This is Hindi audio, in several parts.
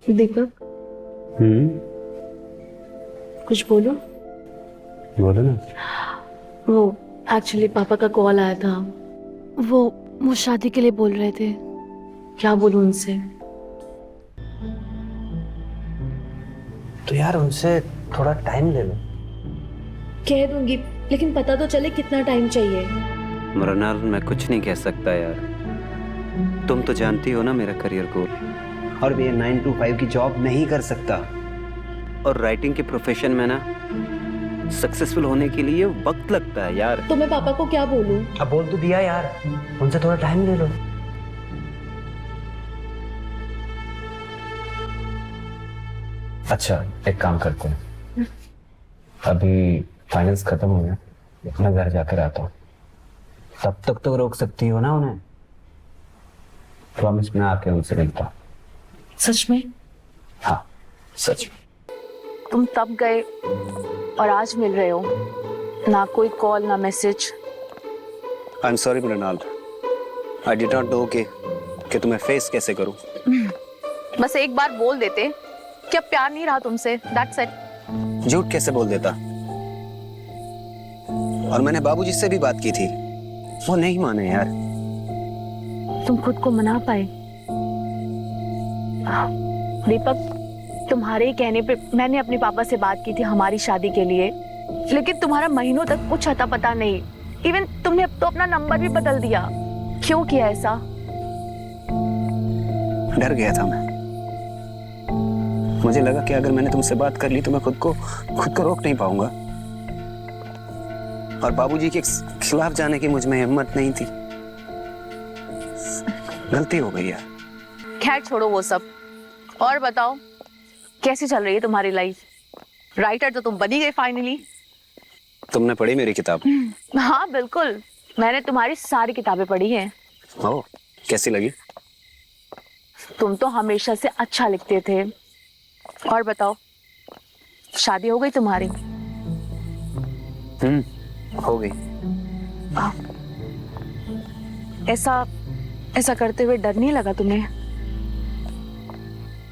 दीपक, हम्म। कुछ बोलो। बोलो ना। वो एक्चुअली पापा का कॉल आया था। वो शादी के लिए बोल रहे थे। क्या बोलूं उनसे? तो यार उनसे थोड़ा टाइम ले लो। कह दूंगी, लेकिन पता तो चले कितना टाइम चाहिए। मृणाल, मैं कुछ नहीं कह सकता यार। तुम तो जानती हो ना मेरा करियर गोल। और ये 9 to 5 की जॉब नहीं कर सकता। और राइटिंग के प्रोफेशन में ना सक्सेसफुल होने के लिए वक्त लगता है यार। तो मैं पापा को क्या बोलूं? अब बोल तो दिया यार, उनसे थोड़ा टाइम ले लो। अच्छा, एक काम करते हैं, अभी फाइनल्स खत्म हो गया, अपना घर जाकर आता हूँ। तब तक तो रोक सकती हो ना उन्हें? प्रॉमिस, मैं आके उनसे मिलता हूँ। सच में? हाँ, सच में। तुम तब गए और आज मिल रहे हो, ना कोई कॉल ना message. I am sorry Mrinal, I did not know कि तुम्हें फेस कैसे करूं। बस एक बार बोल देते कि अब प्यार नहीं रहा तुमसे, दैट्स इट। झूठ कैसे बोल देता? और मैंने बाबूजी से भी बात की थी, वो नहीं माने यार। तुम खुद को मना पाए? दीपक, तुम्हारे ही कहने पे मैंने अपने पापा से बात की थी हमारी शादी के लिए, लेकिन तुम्हारा महीनों तक कुछ अता पता नहीं। इवन तुमने अब तो अपना नंबर भी बदल दिया। क्यों किया ऐसा? डर गया था मैं। मुझे लगा कि अगर मैंने तुमसे बात कर ली तो मैं खुद को रोक नहीं पाऊंगा। और बाबूजी के खिलाफ जाने की मुझ में हिम्मत नहीं थी। गलती हो गई यार। खैर छोड़ो वो सब, और बताओ कैसी चल रही है तुम्हारी लाइफ? राइटर तो तुम बनी गए फाइनली। तुमने पढ़ी मेरी किताब? हाँ बिल्कुल, मैंने तुम्हारी सारी किताबें पढ़ी हैं। ओह, कैसी लगी? तुम तो हमेशा से अच्छा लिखते थे। और बताओ, शादी हो गई तुम्हारी? हो गई। ऐसा करते हुए डर नहीं लगा तुम्हें?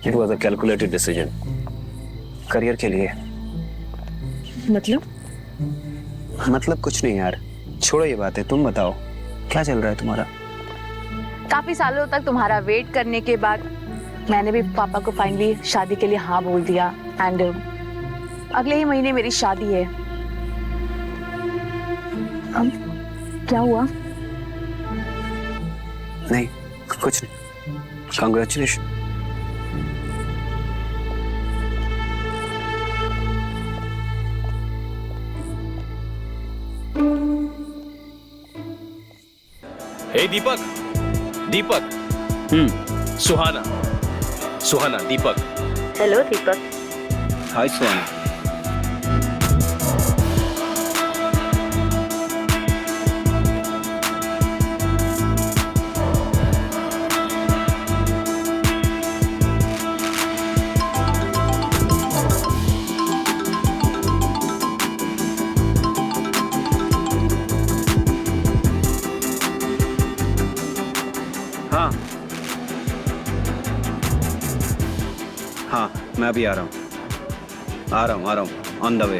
It was a calculated decision, career के लिए। मतलब कुछ नहीं यार, छोड़ो ये बातें। तुम बताओ, क्या चल रहा है तुम्हारा? काफी सालों तक तुम्हारा वेट करने के बाद मैंने भी पापा को फाइनली शादी के लिए हाँ बोल दिया। एंड अगले ही महीने मेरी शादी है। अब क्या हुआ? नहीं, कुछ नहीं। कांग्रेचुलेशन। हे दीपक, दीपक। सुहाना, सुहाना, दीपक। हेलो दीपक। हाय सुहाना। हाँ हाँ, मैं अभी आ रहा हूँ ऑन द वे।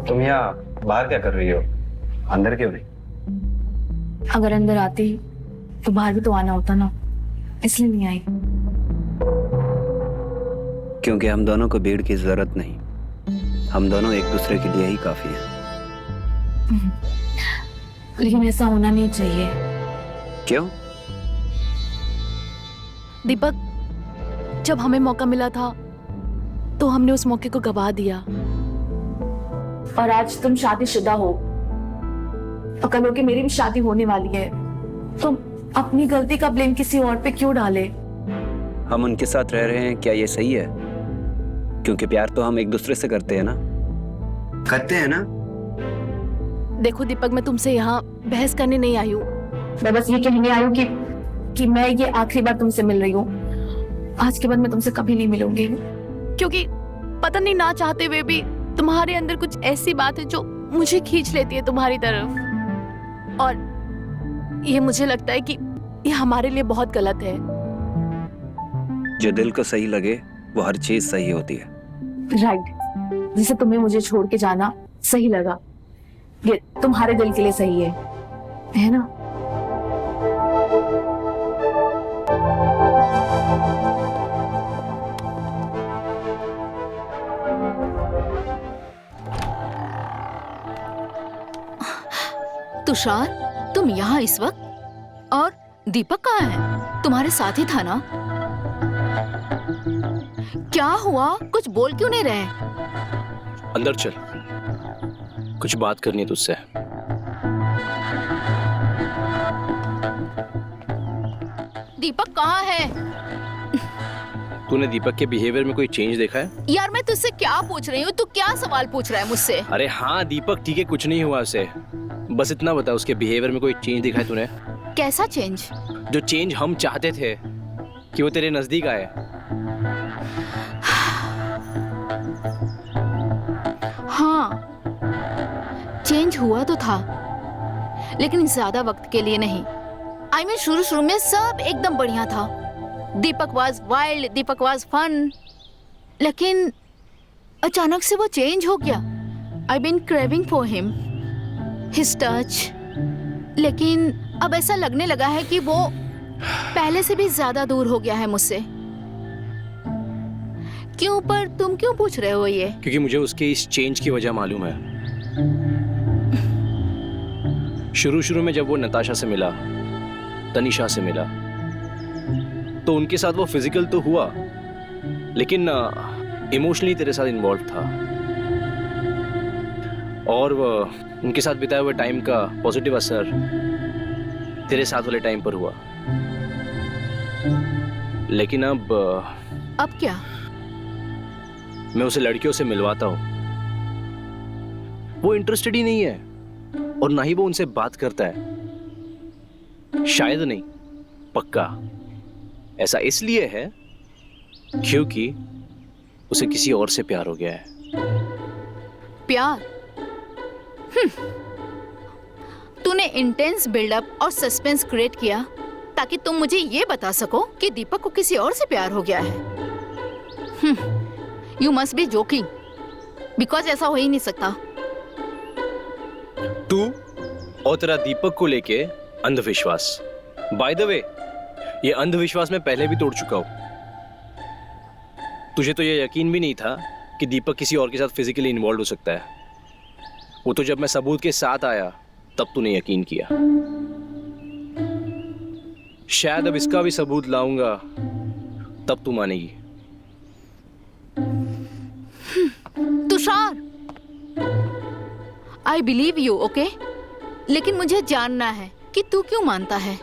तुम यहाँ बाहर क्या कर रही हो? अंदर क्यों नहीं? अगर अंदर आती तो बाहर भी तो आना होता ना, इसलिए नहीं आई। क्योंकि हम दोनों को भीड़ की जरूरत नहीं, हम दोनों एक दूसरे के लिए ही काफी हैं। लेकिन ऐसा होना नहीं चाहिए। क्यों? दीपक, जब हमें मौका मिला था तो हमने उस मौके को गवा दिया। और आज तुम शादीशुदा हो और कल होके मेरी भी शादी होने वाली है। तुम अपनी गलती का ब्लेम किसी और पे क्यों डाले? हम उनके साथ रह रहे हैं, क्या ये सही है? क्योंकि प्यार तो हम एक दूसरे से करते हैं ना। देखो दीपक, मैं तुमसे यहाँ बहस करने नहीं आई हूँ। मैं बस ये कहने आई हूँ कि मैं ये आखिरी बार तुमसे मिल रही हूँ। आज के बाद मैं तुमसे कभी नहीं मिलूंगी, क्योंकि पता नहीं ना चाहते हुए भी तुम्हारे अंदर कुछ ऐसी बात है जो मुझे खींच लेती है तुम्हारी तरफ, और ये मुझे लगता है कि ये हमारे लिए बहुत गलत है। जो दिल को सही लगे वो हर चीज सही होती है। राइट, जिसे तुम्हें मुझे छोड़ के जाना सही लगा, ये तुम्हारे दिल के लिए सही है ना? तुषार, तुम यहाँ इस वक्त? और दीपक कहाँ है? तुम्हारे साथ ही था ना? क्या हुआ? कुछ बोल क्यों नहीं रहे? अंदर चल, कुछ बात करनी है तुझसे। दीपक कहाँ है? तूने दीपक के बिहेवियर में कोई चेंज देखा है? यार मैं तुझसे क्या पूछ रही हूँ, तू क्या सवाल पूछ रहा है मुझसे? अरे हाँ दीपक ठीक है, कुछ नहीं हुआ उसे, बस इतना बता उसके बिहेवियर में कोई चेंज दिखा है तूने? कैसा चेंज? जो चेंज हम चाहते थे कि वो तेरे नजदीक आए। हाँ, चेंज हुआ तो था, लेकिन ज्यादा वक्त के लिए नहीं। आई मीन शुरू में सब एकदम बढ़िया था। Deepak was wild, Deepak was fun, लेकिन अचानक से वो चेंज हो गया। I been craving for him, his touch, लेकिन अब ऐसा लगने लगा है कि वो पहले से भी ज्यादा दूर हो गया है मुझसे। क्यों? पर तुम क्यों पूछ रहे हो ये? क्योंकि मुझे उसके इस चेंज की वजह मालूम है। शुरू में जब वो नताशा से मिला, तनिषा से मिला, तो उनके साथ वो फिजिकल तो हुआ, लेकिन इमोशनली तेरे साथ इन्वॉल्व था, और वो उनके साथ बिताए हुए टाइम का पॉजिटिव असर तेरे साथ वाले टाइम पर हुआ। लेकिन अब क्या? मैं उसे लड़कियों से मिलवाता हूं, वो इंटरेस्टेड ही नहीं है, और ना ही वो उनसे बात करता है। शायद नहीं, पक्का ऐसा इसलिए है क्योंकि उसे किसी और से प्यार हो गया है। प्यार? तूने इंटेंस बिल्डअप और सस्पेंस क्रिएट किया ताकि तुम मुझे ये बता सको कि दीपक को किसी और से प्यार हो गया है। You must be joking, because ऐसा हो ही नहीं सकता। तू और तेरा दीपक को लेके अंधविश्वास, बाय द वे ये अंधविश्वास मैं पहले भी तोड़ चुका हूं। तुझे तो ये यकीन भी नहीं था कि दीपक किसी और के साथ फिजिकली इन्वॉल्व हो सकता है। वो तो जब मैं सबूत के साथ आया तब तूने यकीन किया। शायद अब इसका भी सबूत लाऊंगा तब तू मानेगी। Tushar, I believe you, okay? लेकिन मुझे जानना है कि तू क्यों मानता है।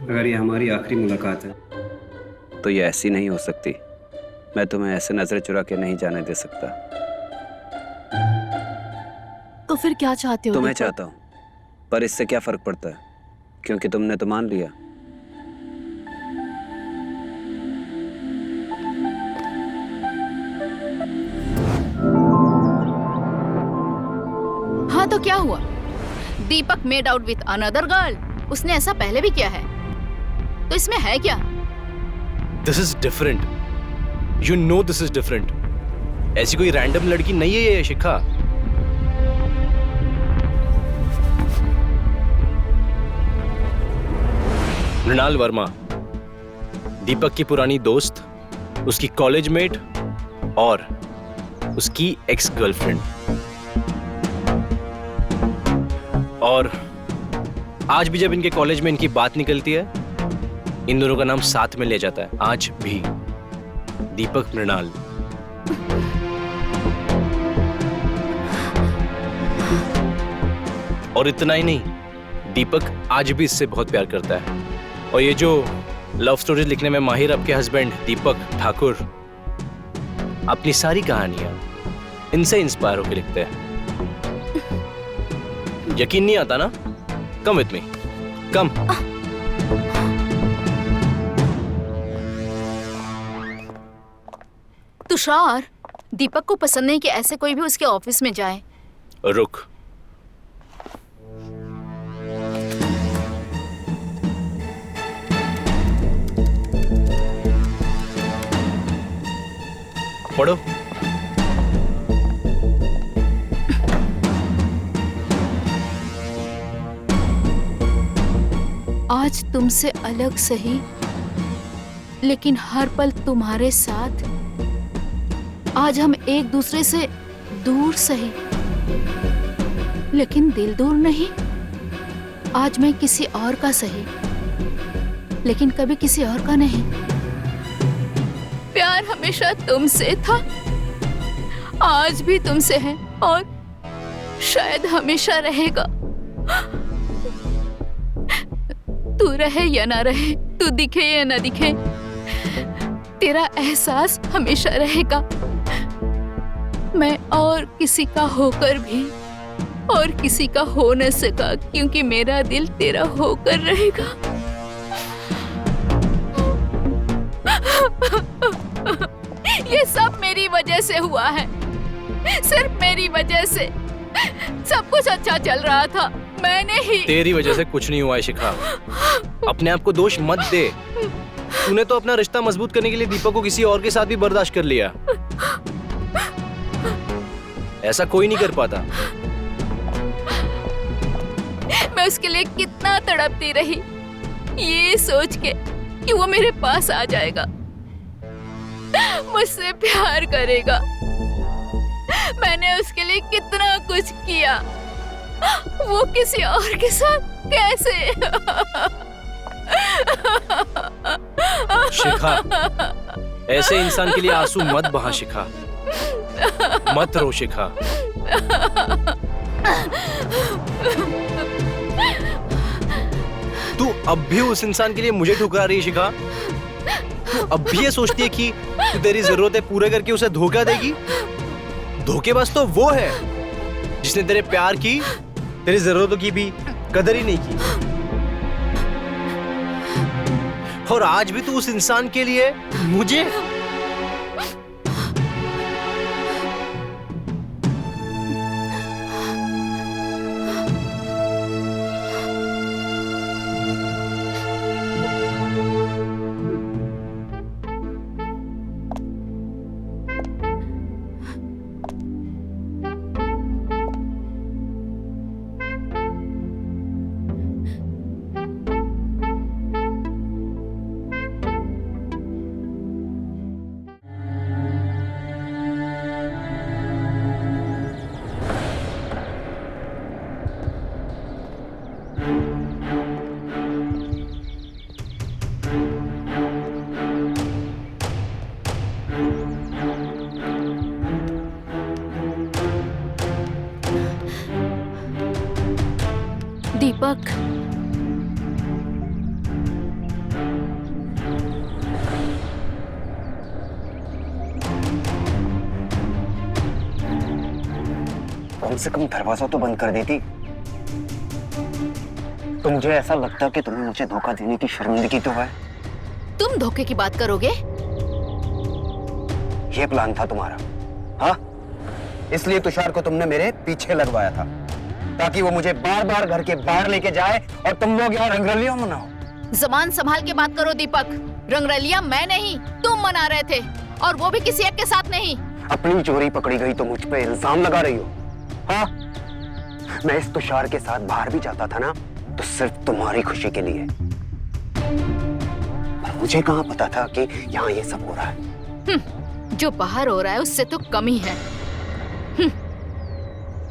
अगर ये हमारी आखिरी मुलाकात है तो ये ऐसी नहीं हो सकती। मैं तुम्हें ऐसे नजरें चुरा के नहीं जाने दे सकता। तो फिर क्या चाहते हो? तुम्हें दीपक? चाहता हूँ, पर इससे क्या फर्क पड़ता है, क्योंकि तुमने तो मान लिया। हाँ तो क्या हुआ? Deepak made out with another girl, उसने ऐसा पहले भी किया है, तो इसमें है क्या? This is different, you know this is different. ऐसी कोई रैंडम लड़की नहीं है ये शिखा। मृणाल वर्मा, दीपक की पुरानी दोस्त, उसकी कॉलेज मेट और उसकी एक्स गर्लफ्रेंड। और आज भी जब इनके कॉलेज में इनकी बात निकलती है, इन दोनों का नाम साथ में ले जाता है, आज भी, दीपक मृणाल। और इतना ही नहीं, दीपक आज भी इससे बहुत प्यार करता है। और ये जो लव स्टोरीज लिखने में माहिर आपके हस्बैंड दीपक ठाकुर अपनी सारी कहानियां इनसे इंस्पायर होकर लिखते हैं। यकीन नहीं आता ना? कम विथ मी, कम। तुषार, दीपक को पसंद नहीं कि ऐसे कोई भी उसके ऑफिस में जाए। रुक, पढ़ो। आज तुमसे अलग सही, लेकिन हर पल तुम्हारे साथ। आज हम एक दूसरे से दूर सही, लेकिन दिल दूर नहीं। आज मैं किसी और का सही, लेकिन कभी किसी और का नहीं। प्यार हमेशा तुमसे था, आज भी तुमसे है और शायद हमेशा रहेगा। तू रहे या ना रहे, तू दिखे या ना दिखे, तेरा एहसास हमेशा रहेगा। मैं और किसी का होकर भी और किसी का हो न सका, क्योंकि मेरा दिल तेरा होकर रहेगा। ये सब मेरी वजह से हुआ है, सिर्फ मेरी वजह से। सब कुछ अच्छा चल रहा था, मैंने ही। तेरी वजह से कुछ नहीं हुआ है शिखा, अपने आप को दोष मत दे। तूने तो अपना रिश्ता मजबूत करने के लिए दीपक को किसी और के साथ भी बर्दाश्त कर लिया। ऐसा कोई नहीं कर पाता। मैं उसके लिए कितना तड़पती रही, ये सोच के कि वो मेरे पास आ जाएगा, मुझसे प्यार करेगा। मैंने उसके लिए कितना कुछ किया, वो किसी और के साथ कैसे? शिखा, ऐसे इंसान के लिए आंसू मत बहा शिखा, मत रो शिखा। तू अब भी उस इंसान के लिए मुझे ठुकरा रही है शिखा? तू अब भी ये सोचती है कि तू तेरी जरूरतें पूरे करके उसे धोखा देगी? धोखेबाज तो वो है जिसने तेरे प्यार की, तेरी जरूरतों की भी कदर ही नहीं की। और आज भी तू उस इंसान के लिए मुझे दीपक, कम से कम दरवाजा तो बंद कर देती। तो मुझे ऐसा लगता कि तुम्हें मुझे धोखा देने की शर्मिंदगी तो है। तुम धोखे की बात करोगे? ये प्लान था तुम्हारा, हाँ? इसलिए तुषार को तुमने मेरे पीछे लगवाया था, ताकि वो मुझे बार बार घर के बाहर लेके जाए और तुम लोग यहाँ रंगरलियां मनाओ। जबान संभाल के बात करो दीपक। रंगरलियां मैं नहीं, तुम मना रहे थे, और वो भी किसी एक के साथ नहीं। अपनी चोरी पकड़ी गई तो मुझ पे इल्जाम लगा रही हो, हाँ? मैं इस तुषार के साथ बाहर भी जाता था ना, तो सिर्फ तुम्हारी खुशी के लिए। पर मुझे कहाँ पता था कि यहाँ ये सब हो रहा है। जो बाहर हो रहा है उससे तो कम ही है।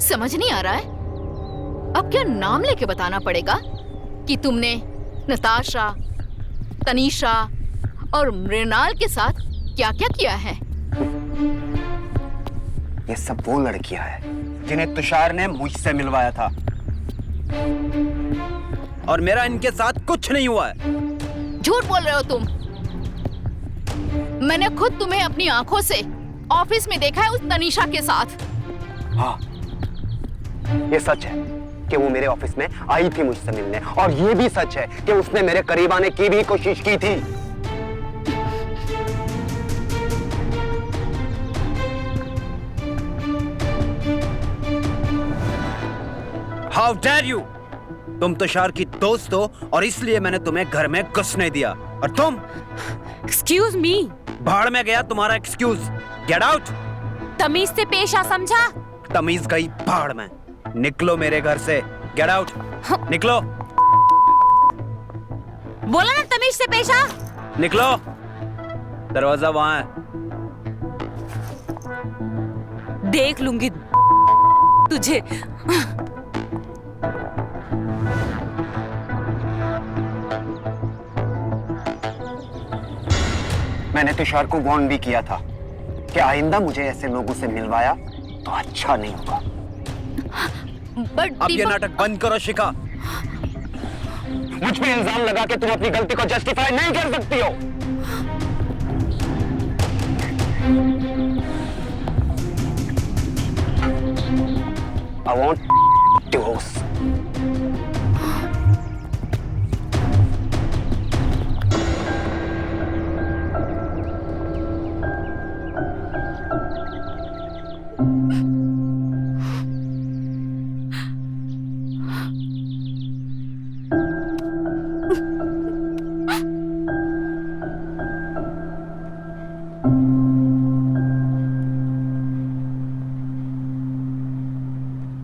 समझ नहीं आ रहा है? अब क्या नाम लेके बताना पड़ेगा कि तुमने नताशा, तनीषा और मृणाल के साथ क्या क्या किया है? ये सब वो लड़कियां हैं जिन्हें तुषार ने मुझसे मिलवाया था, और मेरा इनके साथ कुछ नहीं हुआ है। झूठ बोल रहे हो तुम। मैंने खुद तुम्हें अपनी आंखों से ऑफिस में देखा है उस तनीषा के साथ। हाँ, ये सच है कि वो मेरे ऑफिस में आई थी मुझसे मिलने, और ये भी सच है कि उसने मेरे करीब आने की भी कोशिश की थी। How dare you! तुम तुषार की दोस्त हो और इसलिए मैंने तुम्हें घर में घुसने दिया, और तुम? Excuse me. भाड़ में गया तुम्हारा एक्सक्यूज। Get out. तमीज से पेश आ, समझा? तमीज गई भाड़ में। निकलो मेरे घर से। Get out. निकलो। बोला ना तमीज से पेश आ। निकलो। दरवाजा वहां है। देख लूंगी तुझे। मैंने तुषार को वार्न भी किया था कि आइंदा मुझे ऐसे लोगों से मिलवाया तो अच्छा नहीं होगा। बट अब ये नाटक बंद करो शिखा। मुझ पे इल्जाम लगा के तुम अपनी गलती को जस्टिफाई नहीं कर सकती हो। I want divorce.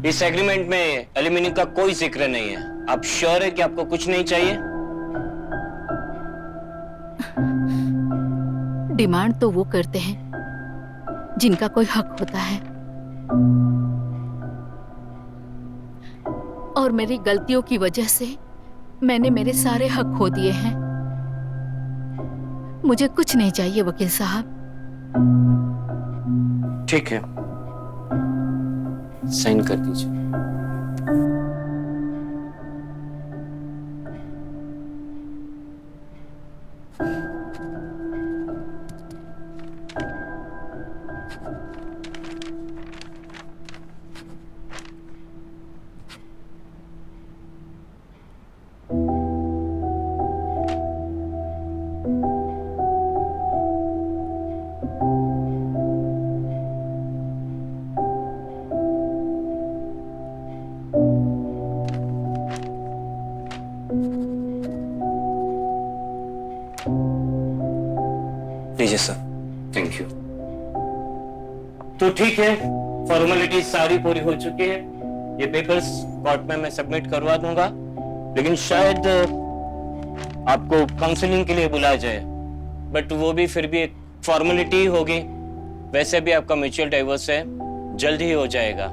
इस एग्रीमेंट में एल्यूमिनियम का कोई जिक्र नहीं है। आप श्योर है कि आपको कुछ नहीं चाहिए? डिमांड तो वो करते हैं जिनका कोई हक होता है, और मेरी गलतियों की वजह से मैंने मेरे सारे हक खो दिए हैं। मुझे कुछ नहीं चाहिए वकील साहब। ठीक है, साइन कर दीजिए। लीजिए सर। Thank you. तो ठीक है, फॉर्मेलिटी सारी पूरी हो चुकी है। ये पेपर्स कोर्ट में मैं सबमिट करवा दूंगा, लेकिन शायद आपको काउंसलिंग के लिए बुलाया जाए, बट वो भी फिर भी एक फॉर्मेलिटी होगी। वैसे भी आपका म्यूचुअल डाइवोर्स है, जल्द ही हो जाएगा।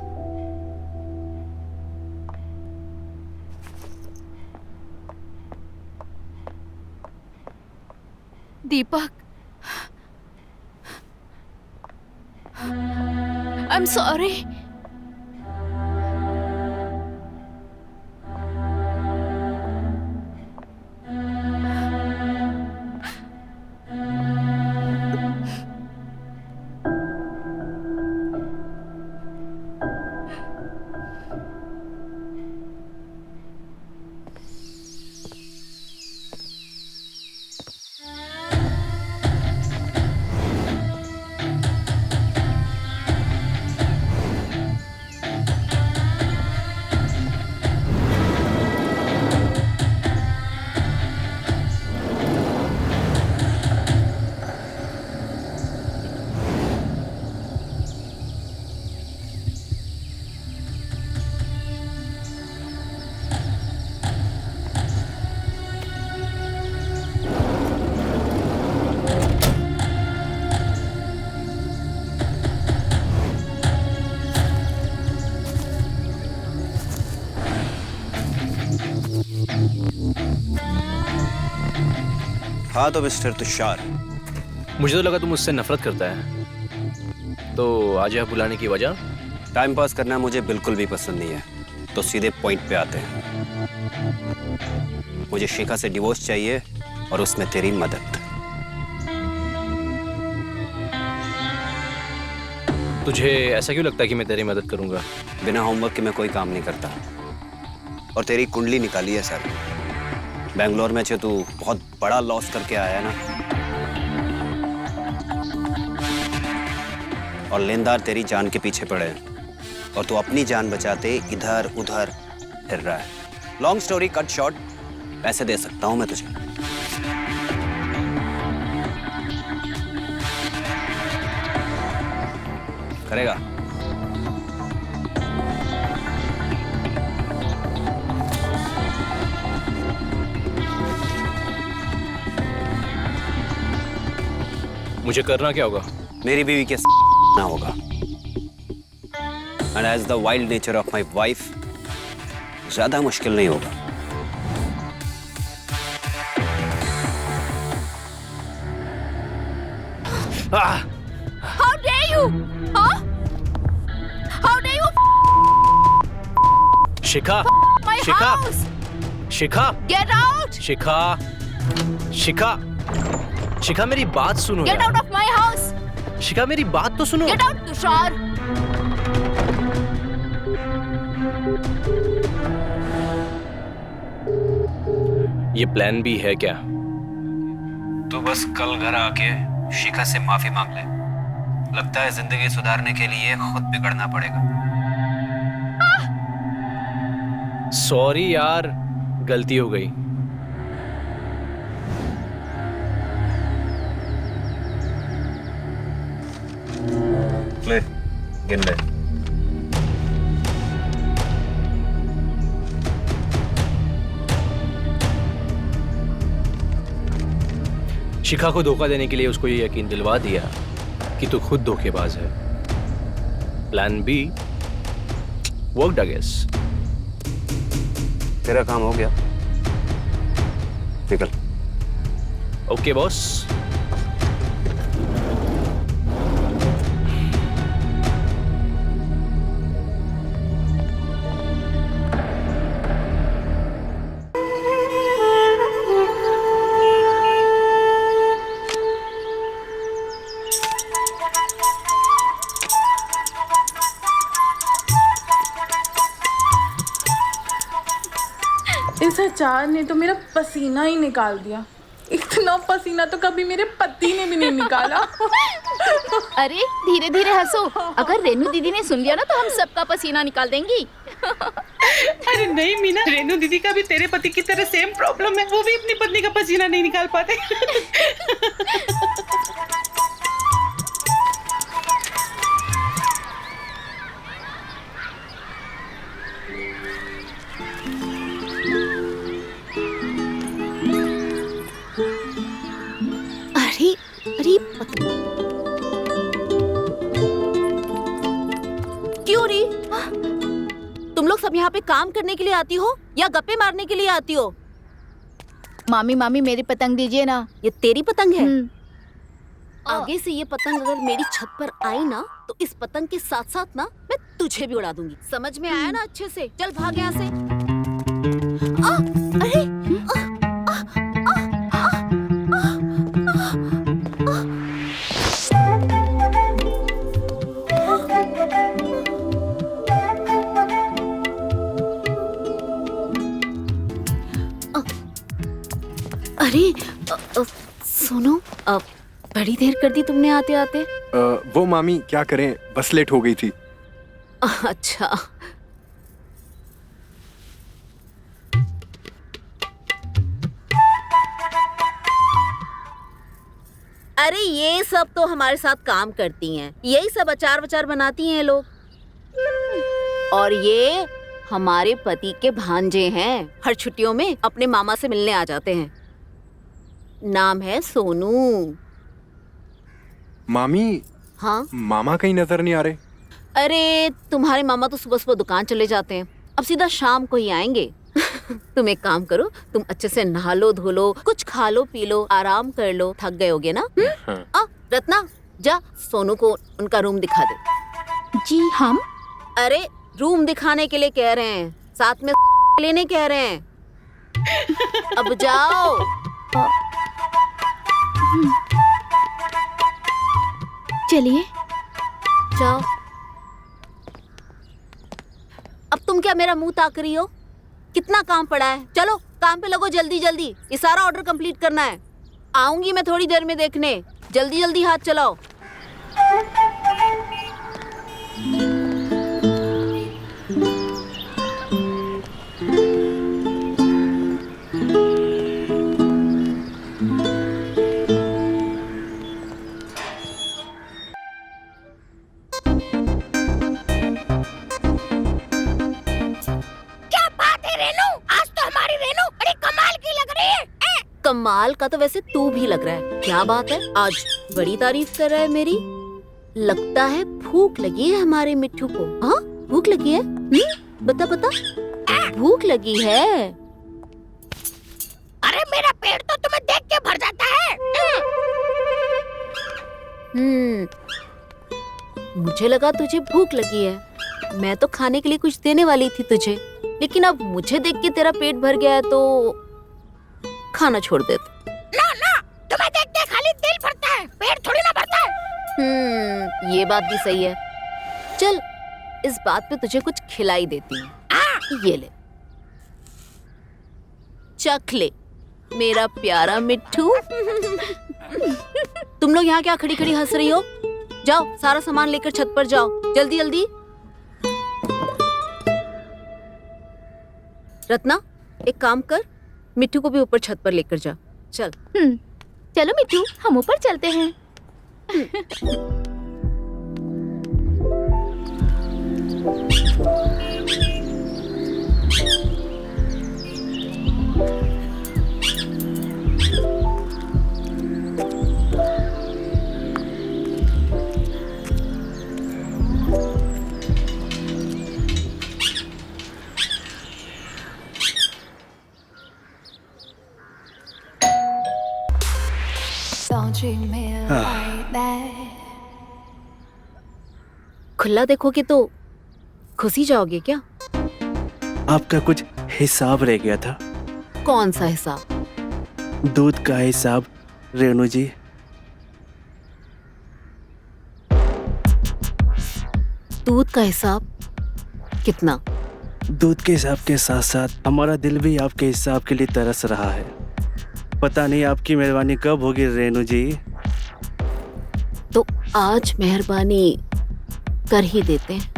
दीपक, I'm sorry. हाँ तो मिस्टर तुषार, मुझे तो लगा तुम मुझसे नफरत करता है। तो आज यहाँ बुलाने की वजह? टाइम पास करना मुझे बिल्कुल भी पसंद नहीं है, तो सीधे पॉइंट पे आते हैं। मुझे शिखा से डिवोर्स चाहिए और उसमें तेरी मदद। तुझे ऐसा क्यों लगता है कि मैं तेरी मदद करूंगा? बिना होमवर्क के मैं कोई काम नहीं करता। और तेरी कुंडली निकाली है सर। बेंगलोर में तू बहुत बड़ा लॉस करके आया है ना, और लेनदार तेरी जान के पीछे पड़े हैं और तू अपनी जान बचाते इधर उधर फिर रहा है। लॉन्ग स्टोरी कट शॉर्ट, पैसे दे सकता हूं मैं तुझे। करेगा? मुझे करना क्या होगा? मेरी बीवी के ना होगा। And as the wild nature of my wife, ज्यादा मुश्किल नहीं होगा। How dare you? Huh? How dare you Shikha, my Shikha, house? Shikha, Get out! शिखा, शिखा, शिखा मेरी बात सुनो Get यार। out of my house! शिखा मेरी बात तो सुनो। Get out, Tushar! ये प्लान बी है क्या? तू बस कल घर आके शिखा से माफी मांग ले। लगता है जिंदगी सुधारने के लिए खुद बिगड़ना पड़ेगा। सॉरी यार, गलती हो गई। ले, गिन ले। शिखा को धोखा देने के लिए उसको ये यकीन दिलवा दिया कि तू खुद धोखेबाज है। Plan B worked I guess. तेरा काम हो गया, निकल। Okay boss. इस अचार ने तो मेरा पसीना ही निकाल दिया। इतना पसीना तो कभी मेरे पति ने भी नहीं निकाला। अरे धीरे धीरे हंसो, अगर रेनू दीदी ने सुन लिया ना तो हम सबका पसीना निकाल देंगी। अरे नहीं मीना, रेनू दीदी का भी तेरे पति की तरह सेम प्रॉब्लम है। वो भी अपनी पत्नी का पसीना नहीं निकाल पाते। अरे अरे क्यों री? तुम लोग सब यहाँ पे काम करने के लिए आती हो या गप्पे मारने के लिए आती हो? मामी मामी मेरी पतंग दीजिए ना। ये तेरी पतंग है? आगे से ये पतंग अगर मेरी छत पर आई ना तो इस पतंग के साथ साथ ना मैं तुझे भी उड़ा दूंगी। समझ में आया ना अच्छे से? चल भाग यहाँ से। अरे अरे सुनो, बड़ी देर कर दी तुमने आते आते। वो मामी क्या करें, बस लेट हो गई थी। अच्छा। अरे ये सब तो हमारे साथ काम करती हैं, यही सब अचार वचार बनाती हैं लोग। और ये हमारे पति के भांजे हैं, हर छुट्टियों में अपने मामा से मिलने आ जाते हैं। नाम है सोनू। मामी, हाँ मामा कहीं नजर नहीं आ रहे। अरे तुम्हारे मामा तो सुबह सुबह दुकान चले जाते हैं, अब सीधा शाम को ही आएंगे। तुम एक काम करो, तुम अच्छे से नहा लो धो लो, कुछ खा लो पी लो, आराम कर लो, थक गए होगे ना। रत्ना जा सोनू को उनका रूम दिखा दे। जी हम? अरे रूम दिखाने के लिए कह रहे हैं, साथ में लेने कह रहे हैं। अब जाओ। चलिए जाओ। अब तुम क्या मेरा मुंह ताक रही हो? कितना काम पड़ा है, चलो काम पे लगो जल्दी जल्दी। ये सारा ऑर्डर कंप्लीट करना है। आऊंगी मैं थोड़ी देर में देखने, जल्दी जल्दी हाथ चलाओ। कमाल का तो वैसे तू भी लग रहा है। क्या बात है, आज बड़ी तारीफ कर रहा है मेरी। लगता है भूख लगी है हमारे मिट्ठू को। हाँ भूख लगी है? बता बता, भूख लगी है? अरे मेरा पेट तो तुम्हें देख के भर जाता है। मुझे लगा तुझे भूख लगी है। मैं तो खाने के लिए कुछ देने वाली थी तुझे, लेकिन अब मुझे देख के तेरा पेट भर गया है तो खाना छोड़ दे। ना ना, तुम्हें देख के खाली दिल भरता है, पेट थोड़ी ना भरता है। ये बात भी सही है। चल इस बात पे तुझे कुछ खिलाई देती हूँ। ये ले, चख ले मेरा प्यारा मिट्ठू। तुम लोग यहाँ क्या खड़ी खड़ी हंस रही हो? जाओ सारा सामान लेकर छत पर जाओ, जल्दी जल्दी। रत्ना एक काम कर, मिट्ठू को भी ऊपर छत पर लेकर जा। चल। चलो मिट्टू, हम ऊपर चलते हैं। खुला देखोगे तो खुश ही जाओगे क्या? आपका कुछ हिसाब रह गया था। कौन सा हिसाब? दूध का हिसाब रेणु जी। दूध का हिसाब कितना? दूध के हिसाब के साथ साथ हमारा दिल भी आपके हिसाब के लिए तरस रहा है। पता नहीं आपकी मेहरबानी कब होगी रेणु जी। तो आज मेहरबानी कर ही देते हैं।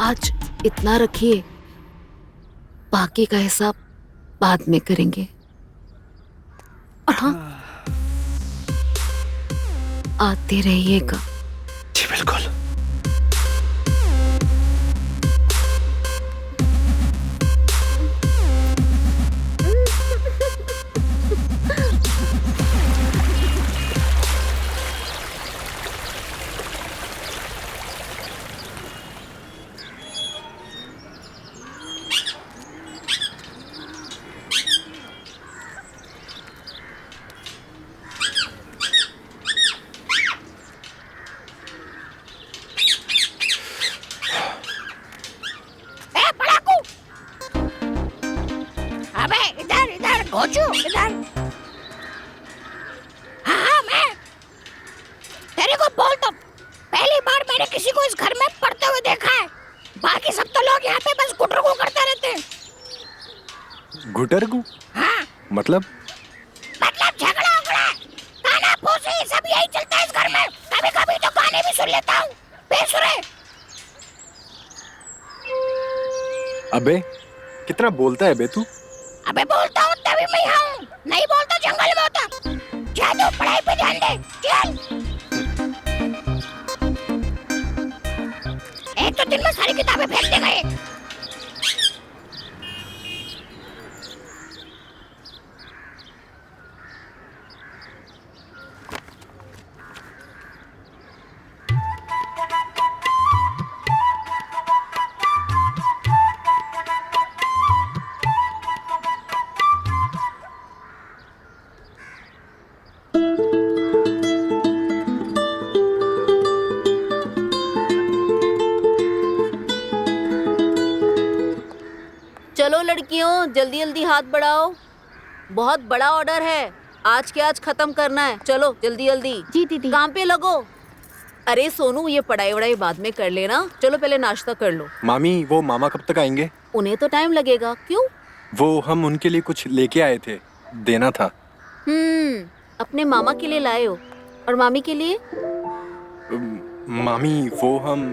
आज इतना रखिए, बाकी का हिसाब बाद में करेंगे। और हाँ, आते रहिएगा। जी बिल्कुल। घोचू इधर। हाँ मैं तेरे को बोल तो, पहली बार मैंने किसी को इस घर में पढ़ते हुए देखा है। बाकी सब तो लोग यहाँ पे बस गुटरगू करते रहते हैं। गुटरगू? हाँ मतलब झगड़ा उगड़ा, गाना फूसी, सब यही चलता है इस घर में। कभी कभी तो गाने भी सुन लेता हूँ बेसुरे। अबे कितना बोलता है बे तू? अबे बोलता हूँ तभी मैं यहाँ हूँ, नहीं बोलता जंगल में होता। जा तो पढ़ाई पे ध्यान दे, चल। एक तो दिन में सारी किताबें फेंक दे गए। लड़कियों, जल्दी जल्दी हाथ बढ़ाओ, बहुत बड़ा ऑर्डर है, आज के आज खत्म करना है। चलो जल्दी जल्दी। जी दीदी। काम पे लगो। अरे सोनू, ये पढ़ाई वढ़ाई बाद में कर लेना, चलो पहले नाश्ता कर लो। मामी, वो मामा कब तक आएंगे? उन्हें तो टाइम लगेगा। क्यों? वो हम उनके लिए कुछ लेके आए थे, देना था। अपने मामा के लिए लाए हो, और मामी के लिए? मामी, वो हम...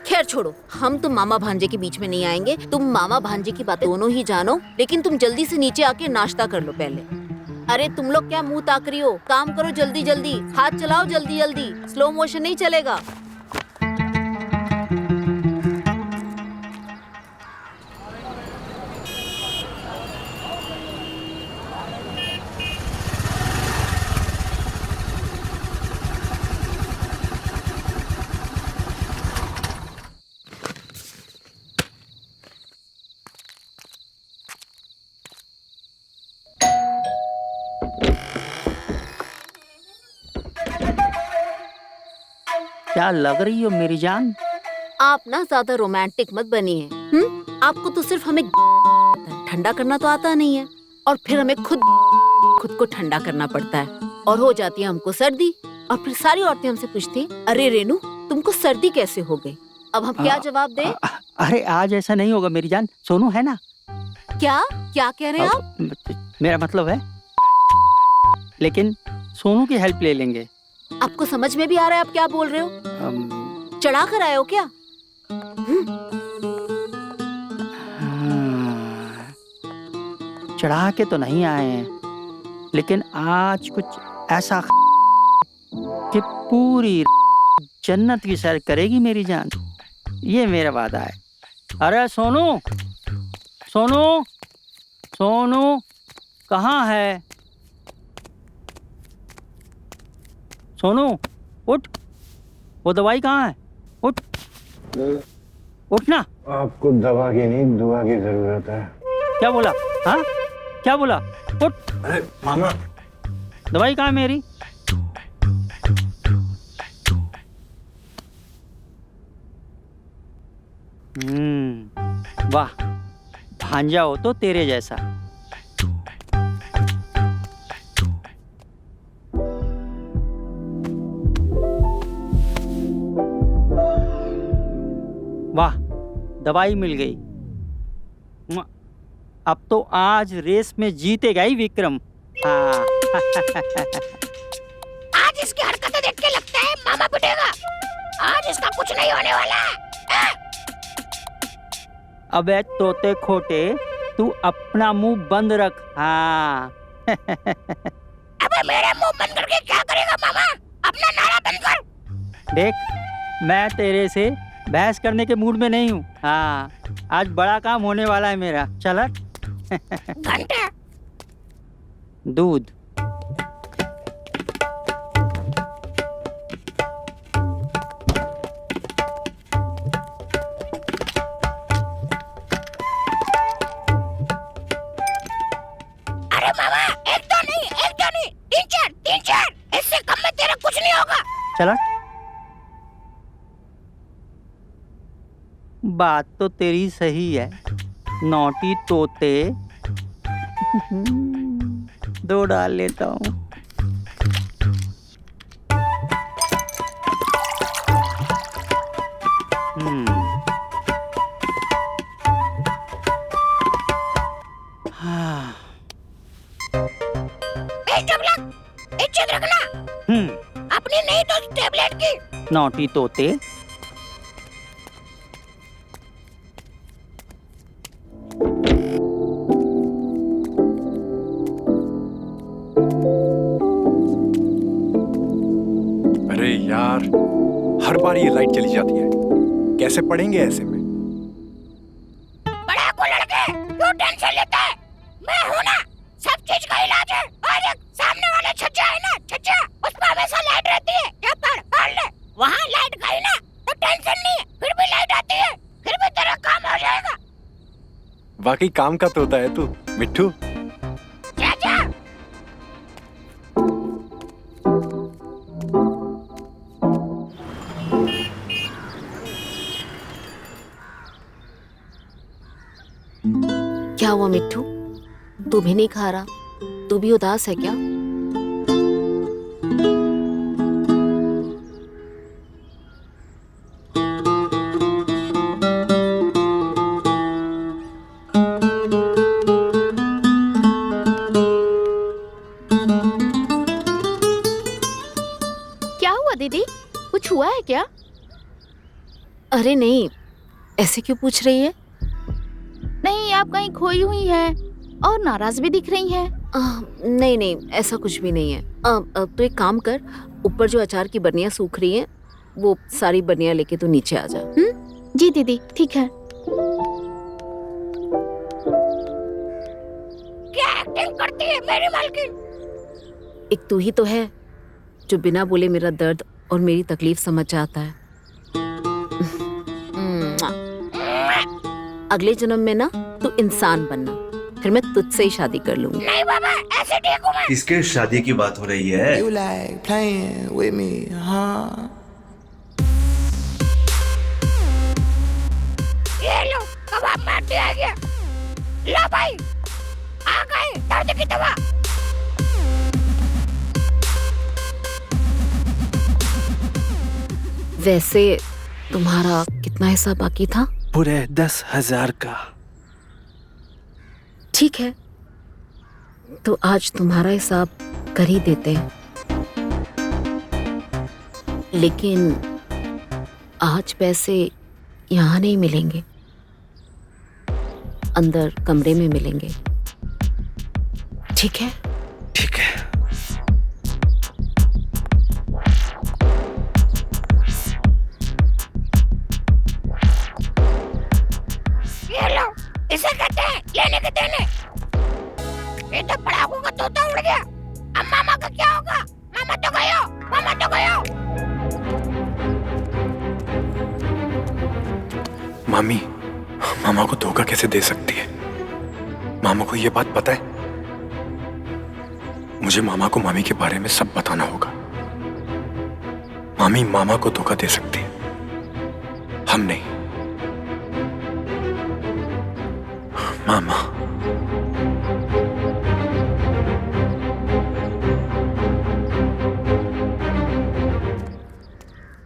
खैर छोड़ो, हम तुम मामा भांजे के बीच में नहीं आएंगे। तुम मामा भांजे की बातें दोनों ही जानो, लेकिन तुम जल्दी से नीचे आके नाश्ता कर लो पहले। अरे तुम लोग क्या मुंह ताक रही हो? काम करो जल्दी जल्दी, हाथ चलाओ जल्दी जल्दी, स्लो मोशन नहीं चलेगा। क्या लग रही हो मेरी जान? आप ना ज्यादा रोमांटिक मत बनिए। आपको तो सिर्फ हमें ठंडा करना तो आता नहीं है, और फिर हमें खुद को ठंडा करना पड़ता है, और हो जाती है हमको सर्दी। और फिर सारी औरतें हमसे पूछती हैं, अरे रेनू, तुमको सर्दी कैसे हो गई? अब हम क्या जवाब दें? अरे आज ऐसा नहीं होगा मेरी जान, सोनू है ना। क्या क्या कह रहे हैं आप? मेरा मतलब है, लेकिन सोनू की हेल्प ले लेंगे। आपको समझ में भी आ रहा है आप क्या बोल रहे हो? चढ़ा कर आए हो क्या? चढ़ा के तो नहीं आए हैं, लेकिन आज कुछ ऐसा कि पूरी जन्नत की सैर करेगी मेरी जान, ये मेरा वादा है। अरे सोनू, सोनू, सोनू कहाँ है? सोनू उठ, वो दवाई कहाँ है? उठ, उठ ना। आपको दवा की नहीं, दुआ की जरूरत है। क्या बोला? हाँ, क्या बोला? उठ। अरे मामा, दवाई कहाँ है मेरी? वाह, भांजा हो तो तेरे जैसा। वाह, दवाई मिल गई। अब तो आज रेस में जीतेगा ही विक्रम। हाँ। आज इसकी हरकतें देख के लगता है मामा पिटेगा। आज इसका कुछ नहीं होने वाला है। अबे तोते खोटे, तू अपना मुंह बंद रख। हाँ। अबे मेरे मुंह बंद करके क्या करेगा मामा? अपना नारा बंद कर। देख, मैं तेरे से बहस करने के मूड में नहीं हूँ। हाँ, आज बड़ा काम होने वाला है मेरा। चल हट। घंटा दूध। अरे मामा, एक दो नहीं, तीन चार, इससे कम में तेरा कुछ नहीं होगा। चल हट। बात तो तेरी सही है, नौटी तोते। दो डाल लेता हूँ। इज्जत रखना अपनी, नहीं तो टेबलेट की। नौटी तोते। अरे यार, हर बार ये लाइट चली जाती है, कैसे पढ़ेंगे ऐसे में? बड़ा को लड़के क्यों टेंशन लेता है? मैं हूं ना, सब चीज का इलाज है। और एक सामने वाला छज्जा है ना, छज्जा, उस पर हमेशा लाइट रहती है। क्या पढ़ ले, वहाँ लाइट गई ना तो टेंशन नहीं है, फिर भी लाइट आती है, फिर भी तेरा काम हो जाएगा। वाकई काम का तोता है तू, मिट्ठू। चाचा, हुआ मिट्ठू? तू भी नहीं खा रहा? तू भी उदास है क्या? क्या हुआ दीदी? कुछ हुआ है क्या? अरे नहीं, ऐसे क्यों पूछ रही है? नहीं, आप कहीं खोई हुई है और नाराज भी दिख रही हैं। नहीं नहीं, ऐसा कुछ भी नहीं है। तो एक काम कर, ऊपर जो अचार की बर्नियां सूख रही हैं, वो सारी बर्नियां लेके तू नीचे आ जा। जी दीदी, ठीक है। क्या एक्टिंग करती है मेरी मालकिन? एक तू ही तो है जो बिना बोले मेरा दर्द और मेरी तकलीफ समझ जाता है। अगले जन्म में ना तू इंसान बनना, फिर मैं तुझसे ही शादी कर लूंगी। नहीं बाबा, ऐसे ठीक हूँ मैं। किसके शादी की बात हो रही है? You like playing with me, huh? ये लो, कबाब में हड्डी आ गया। लो भाई, आ गए दर्द की दवा। वैसे तुम्हारा कितना हिस्सा बाकी था? पूरे 10,000 का। ठीक है, तो आज तुम्हारा हिसाब कर ही देते हैं। लेकिन आज पैसे यहाँ नहीं मिलेंगे, अंदर कमरे में मिलेंगे। ठीक है? ठीक है। ये लो, इसे कहते हैं लेने के देने। ये तो पड़ाकों का तोता उड़ गया। अब मामा का क्या होगा? मामा तो गयो, मामा तो गयो। मामी मामा को धोखा कैसे दे सकती है? मामा को ये बात पता है? मुझे मामा को मामी के बारे में सब बताना होगा। मामी मामा को धोखा दे सकती है, हम नहीं। मामा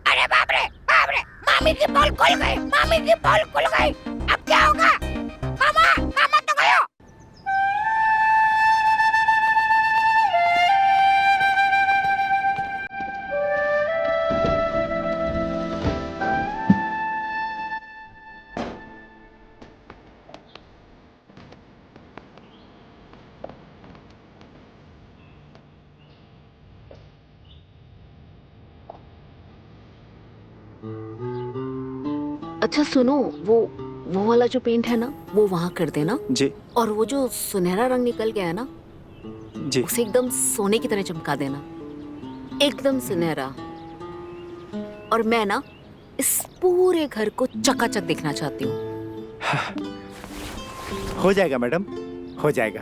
अरे बाप रे, मामी की पोल खुल गई, मामी की पोल खुल गई। अब क्या होगा? मामा, मामा तो गयो। अच्छा सुनो, वो वाला जो पेंट है ना, वो वहाँ कर देना जी। और वो जो सुनहरा रंग निकल गया है ना, जी। उसे एकदम सोने की तरह चमका देना, एकदम सुनहरा। और मैं ना इस पूरे घर को चकाचक देखना चाहती हूँ। हो जाएगा मैडम, हो जाएगा।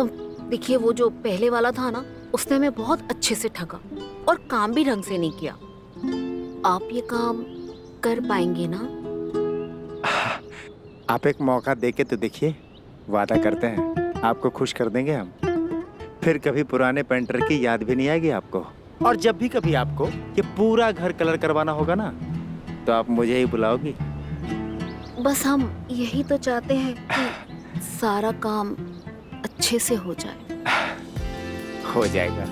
अब देखिए, वो जो पहले वाला था ना, उसने हमें बहुत अच्छे से ठगा और काम भी ढंग से नहीं किया। आप ये काम कर पाएंगे ना? आप एक मौका देके तो देखिए, वादा करते हैं आपको खुश कर देंगे हम। फिर कभी पुराने पेंटर की याद भी नहीं आएगी आपको। और जब भी कभी आपको ये पूरा घर कलर करवाना होगा ना, तो आप मुझे ही बुलाओगी। बस हम यही तो चाहते हैं कि सारा काम अच्छे से हो जाए। हो जाएगा।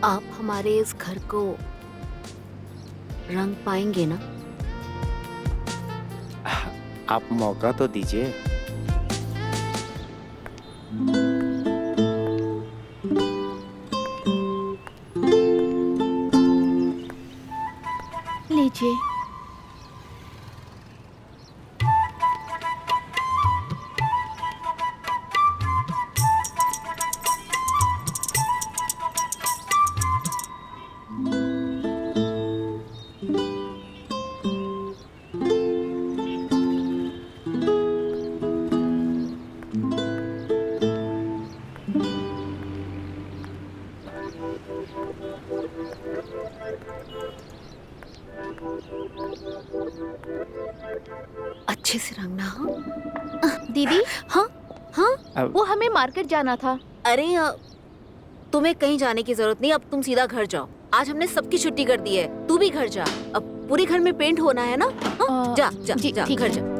आप हमारे इस घर को रंग पाएंगे ना? आप मौका तो दीजिए। लीजिए। अच्छे से रंगना। दीदी हाँ हाँ वो हमें मार्केट जाना था। अरे तुम्हें कहीं जाने की जरूरत नहीं, अब तुम सीधा घर जाओ। आज हमने सबकी छुट्टी कर दी है, तू भी घर जा। अब पूरे घर में पेंट होना है ना। हाँ? जा जा जी, जा ठीक घर है। जा।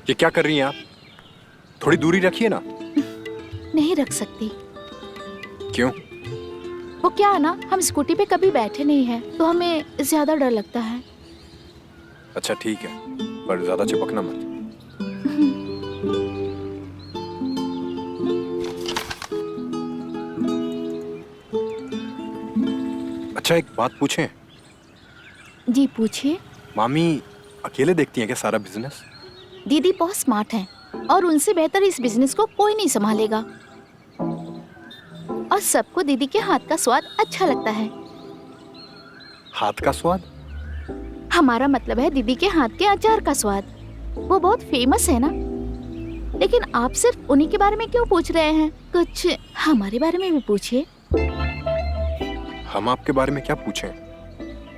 ये क्या कर रही हैं आप? थोड़ी दूरी रखिए ना। नहीं रख सकती। क्यों? वो क्या है ना, हम स्कूटी पे कभी बैठे नहीं हैं, तो हमें ज्यादा डर लगता है। अच्छा ठीक है, पर ज्यादा चिपकना मत। अच्छा एक बात पूछें? जी पूछिए। मामी अकेले देखती हैं क्या सारा बिजनेस? दीदी बहुत स्मार्ट हैं और उनसे बेहतर इस बिजनेस को कोई नहीं संभालेगा। और सबको दीदी के हाथ का स्वाद अच्छा लगता है। हाथ का स्वाद? हमारा मतलब है दीदी के हाथ के अचार का स्वाद। वो बहुत फेमस है ना। लेकिन आप सिर्फ उन्हीं के बारे में क्यों पूछ रहे हैं? कुछ हमारे बारे में भी पूछिए। हम आपके बारे में क्या पूछें?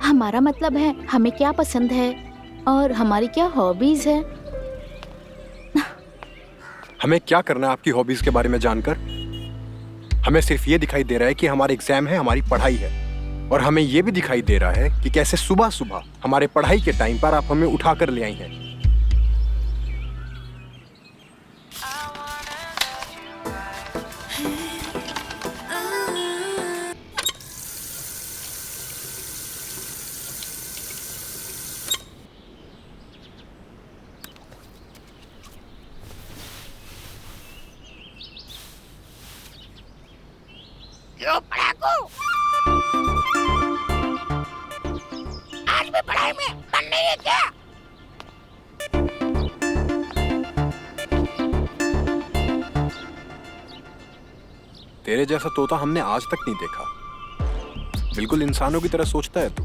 हमारा मतलब है हमें क्या पसंद है और हमारी क्या हॉबीज है। हमें क्या करना है आपकी हॉबीज के बारे में जानकर? हमें सिर्फ ये दिखाई दे रहा है कि हमारे एग्जाम है, हमारी पढ़ाई है। और हमें ये भी दिखाई दे रहा है कि कैसे सुबह सुबह हमारे पढ़ाई के टाइम पर आप हमें उठा कर ले आई हैं। क्यों पढ़ाकू? आज भी पढ़ाई में मन नहीं है क्या? तेरे जैसा तोता हमने आज तक नहीं देखा। बिल्कुल इंसानों की तरह सोचता है तू,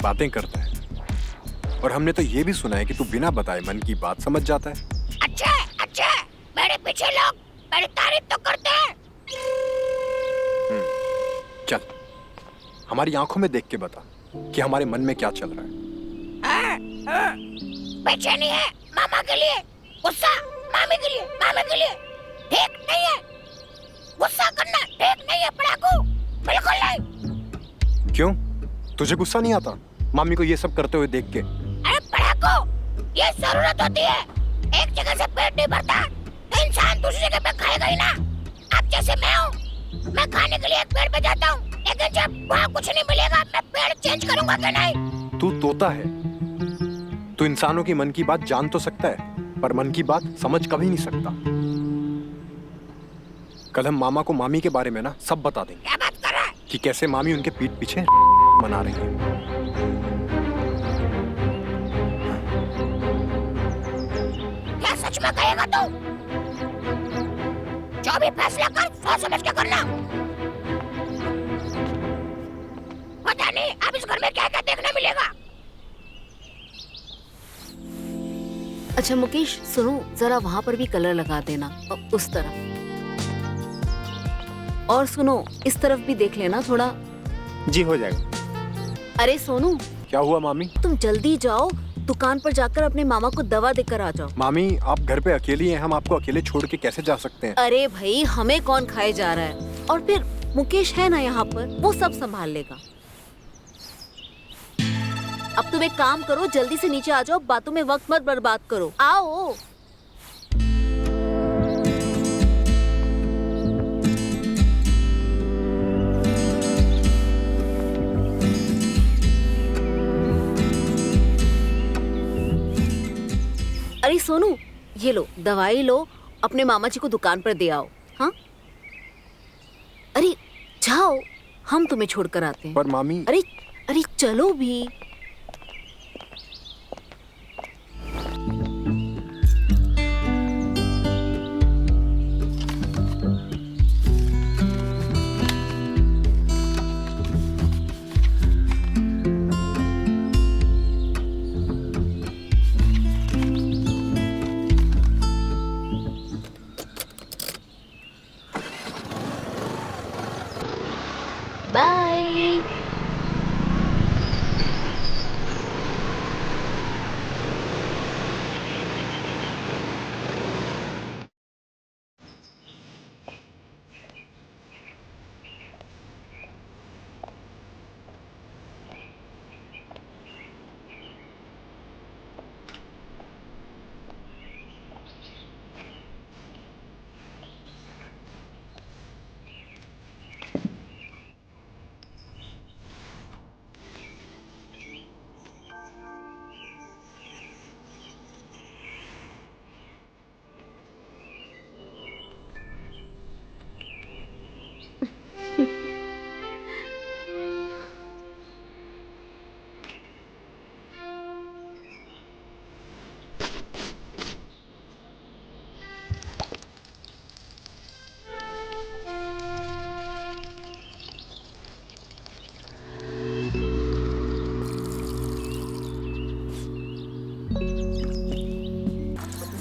बातें करता है। और हमने तो ये भी सुना है कि तू बिना बताए मन की बात समझ जाता है। अच्छा अच्छा, मेरे पीछे लोग मेरी तारीफ तो करते हैं। चल हमारी आंखों में देख के बता कि हमारे मन में क्या चल रहा है। बेचैनी है मामा के लिए, गुस्सा मामी के लिए, मामे के लिए। ठीक नहीं है, गुस्सा करना ठीक नहीं है पढ़ाकू, बिल्कुल नहीं। क्यों? तुझे गुस्सा नहीं आता मामी को ये सब करते हुए देख के? अरे पढ़ाकू, ये जरूरत होती है। एक जगह से पेट नहीं भरता तो इंसान दूसरी जगह पे खाएगा ही ना। अब जैसे मैं हूँ, मैं खाने के लिए एक पेड़ पे जाता हूँ, लेकिन जब वहाँ कुछ नहीं मिलेगा मैं पेड़ चेंज करूंगा कि नहीं? तू तोता है। तू इंसानों की मन की बात जान तो सकता है, पर मन की बात समझ कभी नहीं सकता। कल हम मामा को मामी के बारे में ना सब बता देंगे। क्या बात कर रहा है? कि कैसे मामी उनके पीठ पीछे मना रही है। क्या सच में कहेगा तू? जो भी फैसला कर सोच समझ के करना। पता नहीं अब इस घर में क्या क्या देखने मिलेगा। अच्छा मुकेश सुनो, जरा वहाँ पर भी कलर लगा देना, उस तरफ। और सुनो, इस तरफ भी देख लेना थोड़ा। जी हो जाएगा। अरे सोनू, क्या हुआ मामी? तुम जल्दी जाओ, दुकान पर जाकर अपने मामा को दवा देकर आ जाओ। मामी आप घर पे अकेली हैं, हम आपको अकेले छोड़ के कैसे जा सकते हैं? अरे भाई, हमें कौन खाए जा रहा है? और फिर मुकेश है ना यहाँ पर, वो सब संभाल लेगा। अब तुम एक काम करो, जल्दी से नीचे आ जाओ, बातों में वक्त मत बर्बाद करो। आओ। अरे सोनू, ये लो दवाई लो, अपने मामा जी को दुकान पर दे आओ। हाँ अरे जाओ, हम तुम्हें छोड़कर आते हैं। पर मामी। अरे अरे चलो भी।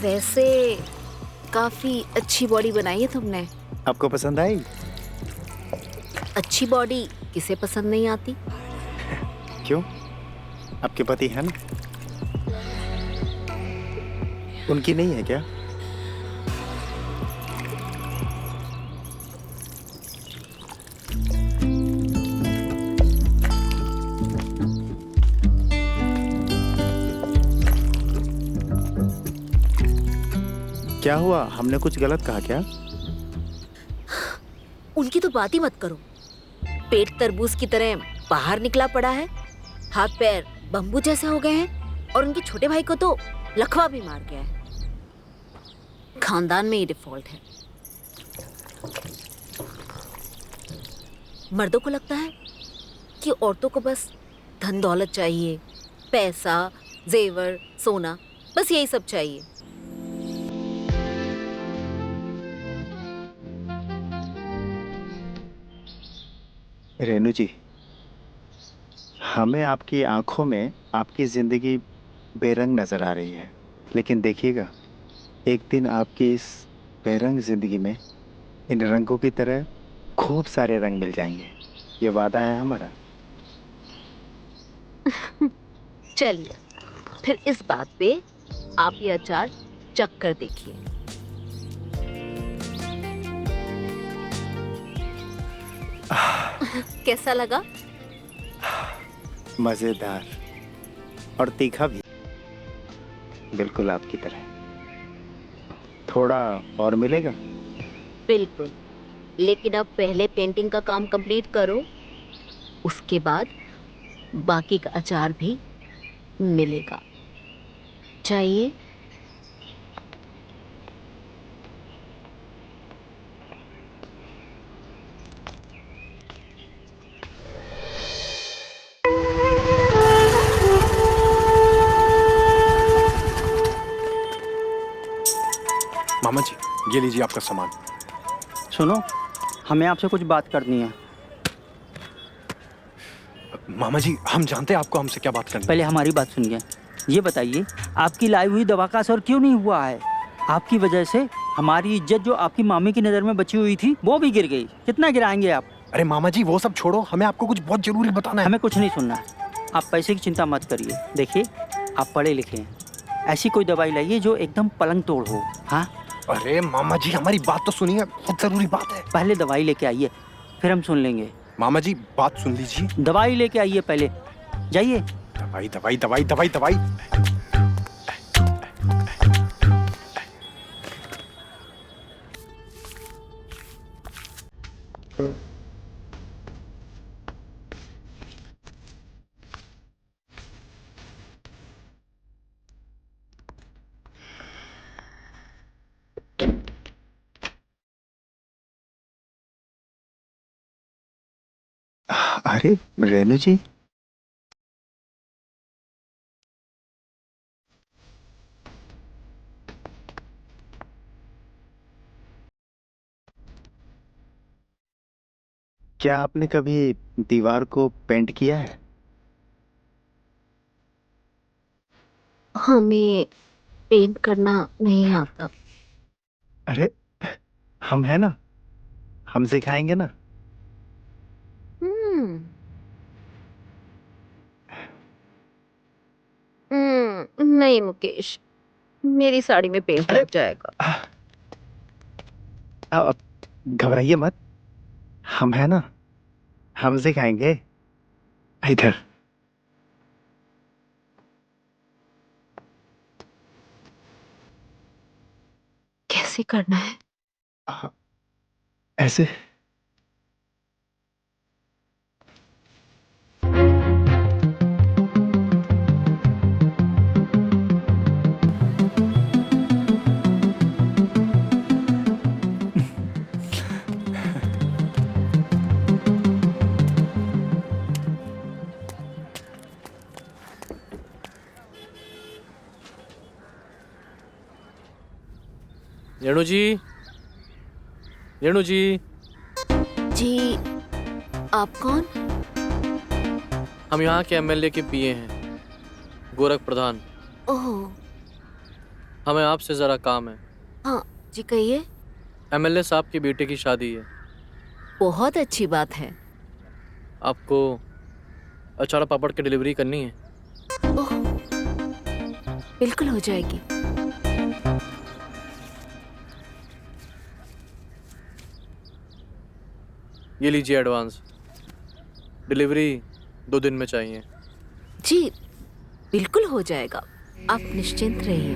वैसे काफी अच्छी बॉडी बनाई है तुमने। आपको पसंद आई? अच्छी बॉडी किसे पसंद नहीं आती? क्यों? आपके पति है ना? उनकी नहीं है क्या? क्या हुआ? हमने कुछ गलत कहा क्या? उनकी तो बात ही मत करो। पेट तरबूज की तरह बाहर निकला पड़ा है, हाथ पैर बम्बू जैसे हो गए हैं, और उनके छोटे भाई को तो लकवा भी मार गया है। खानदान में ये डिफॉल्ट है। मर्दों को लगता है कि औरतों को बस धन दौलत चाहिए, पैसा, जेवर, सोना, बस यही सब चाहिए। रेनू जी, हमें आपकी आंखों में आपकी जिंदगी बेरंग नजर आ रही है, लेकिन देखिएगा एक दिन आपकी इस बेरंग जिंदगी में इन रंगों की तरह खूब सारे रंग मिल जाएंगे। ये वादा है हमारा। चलिए फिर इस बात पे आप ये अचार चख कर देखिए। कैसा लगा? मजेदार और तीखा भी, बिल्कुल आपकी तरह। थोड़ा और मिलेगा? बिल्कुल, लेकिन अब पहले पेंटिंग का काम कंप्लीट करो, उसके बाद बाकी का अचार भी मिलेगा। चाहिए? मामा जी, ये लीजिए आपका सामान। सुनो, हमें आपसे कुछ बात करनी है। मामा जी, हम जानते हैं आपको हमसे क्या बात करनी है। पहले हमारी बात सुनिए। ये बताइए, आपकी लाई हुई दवा का असर क्यों नहीं हुआ है? आपकी वजह से हमारी इज्जत जो आपकी मामी की नज़र में बची हुई थी वो भी गिर गई। कितना गिराएंगे आप? अरे मामा जी, वो सब छोड़ो, हमें आपको कुछ बहुत जरूरी बताना है। हमें कुछ नहीं सुनना है। आप पैसे की चिंता मत करिए। देखिए, आप पढ़े लिखे हैं, ऐसी कोई दवाई लाइए जो एकदम पलंग तोड़ हो। हाँ? अरे मामा जी, हमारी बात तो सुनिए, बहुत जरूरी बात है। पहले दवाई लेके आइए, फिर हम सुन लेंगे। मामा जी, बात सुन लीजिए। दवाई लेके आइए पहले, जाइए। दवाई दवाई दवाई दवाई दवाई। अरे रेनू जी, क्या आपने कभी दीवार को पेंट किया है? हमें पेंट करना नहीं आता। अरे हम है ना, हम सिखाएंगे ना। नहीं मुकेश, मेरी साड़ी में पेंट लग जाएगा। अब घबराइए मत, हम है ना, हम सिखाएंगे। इधर कैसे करना है? ऐसे। रेणु जी, रेणु जी। जी, आप कौन? हम यहाँ के एमएलए के पीए हैं, गोरख प्रधान। ओह, हमें आपसे जरा काम है। हाँ जी कहिए। एमएलए साहब की बेटे की शादी है। बहुत अच्छी बात है। आपको अचार पापड़ की डिलीवरी करनी है। ओह, बिल्कुल हो जाएगी। ये लीजिए एडवांस। डिलीवरी 2 दिन में चाहिए। जी बिल्कुल हो जाएगा, आप निश्चिंत रहिए।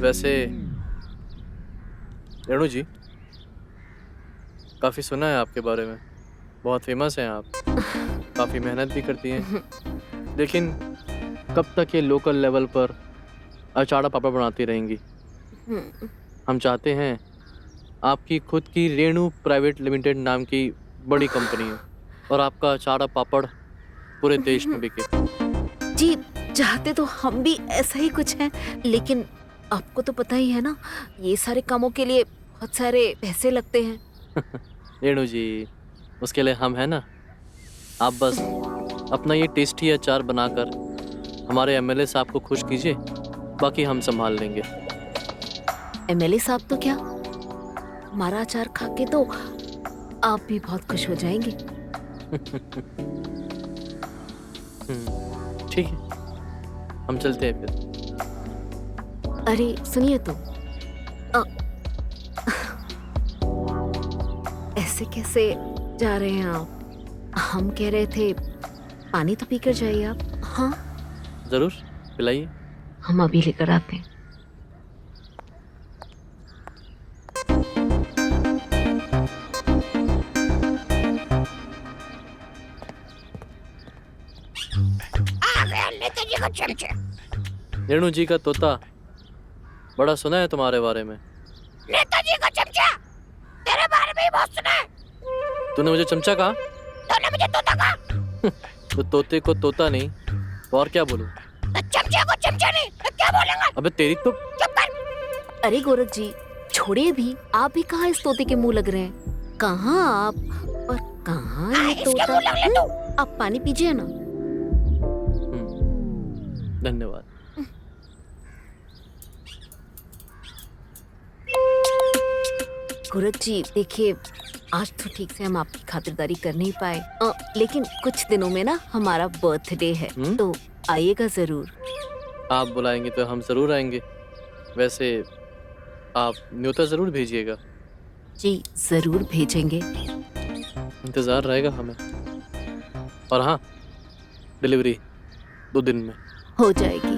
वैसे रेणु जी, काफ़ी सुना है आपके बारे में, बहुत फेमस हैं आप, काफ़ी मेहनत भी करती हैं, लेकिन कब तक ये लोकल लेवल पर अचाड़ा पापड़ बनाती रहेंगी? हम चाहते हैं आपकी खुद की रेणु प्राइवेट लिमिटेड नाम की बड़ी कंपनी हो और आपका अचाड़ा पापड़ पूरे देश में बिके। जी चाहते तो हम भी ऐसा ही कुछ है, लेकिन आपको तो पता ही है ना, ये सारे कामों के लिए बहुत सारे पैसे लगते हैं। रेणु जी, उसके लिए हम हैं ना। आप बस अपना ये टेस्टी अचार बनाकर हमारे एमएलए साहब को खुश कीजिए, बाकी हम संभाल लेंगे। एमएलए साहब तो क्या, हमारा अचार खा के तो आप भी बहुत खुश हो जाएंगे। ठीक है, हम चलते हैं फिर। अरे सुनिए तो, ऐसे कैसे जा रहे हैं आप? हम कह रहे थे पानी तो पीकर जाइए आप। हाँ जरूर, पिलाइए। हम अभी लेकर आते हैं। आ गया नेताजी का चमचा। रेणु जी का तोता, बड़ा सुना है तुम्हारे बारे में। नेताजी का चमचा, तेरे बारे में ही बहुत सुना है। तूने मुझे चमचा कहा? तूने मुझे तोता कहा। तो तोते को तोता नहीं और क्या बोलूं? तो चमचे को चमचा नहीं तो क्या बोलेंगा? अबे तेरी तो। चुप कर। अरे गोरख जी छोड़िए भी, आप भी कहाँ इस तोते के मुंह लग रहे हैं? कहाँ आप और कहाँ ये इसके तोता? मुंह लग ले तू। आप पानी पीजिए ना। धन्यवाद। गोरख जी देखिए, आज तो ठीक से हम आपकी खातिरदारी कर नहीं पाए, लेकिन कुछ दिनों में ना हमारा बर्थडे है, तो आइएगा जरूर। आप बुलाएंगे तो हम जरूर आएंगे। वैसे आप न्योता जरूर भेजिएगा। जी जरूर भेजेंगे। इंतजार रहेगा हमें। और हाँ, डिलीवरी 2 दिन में हो जाएगी।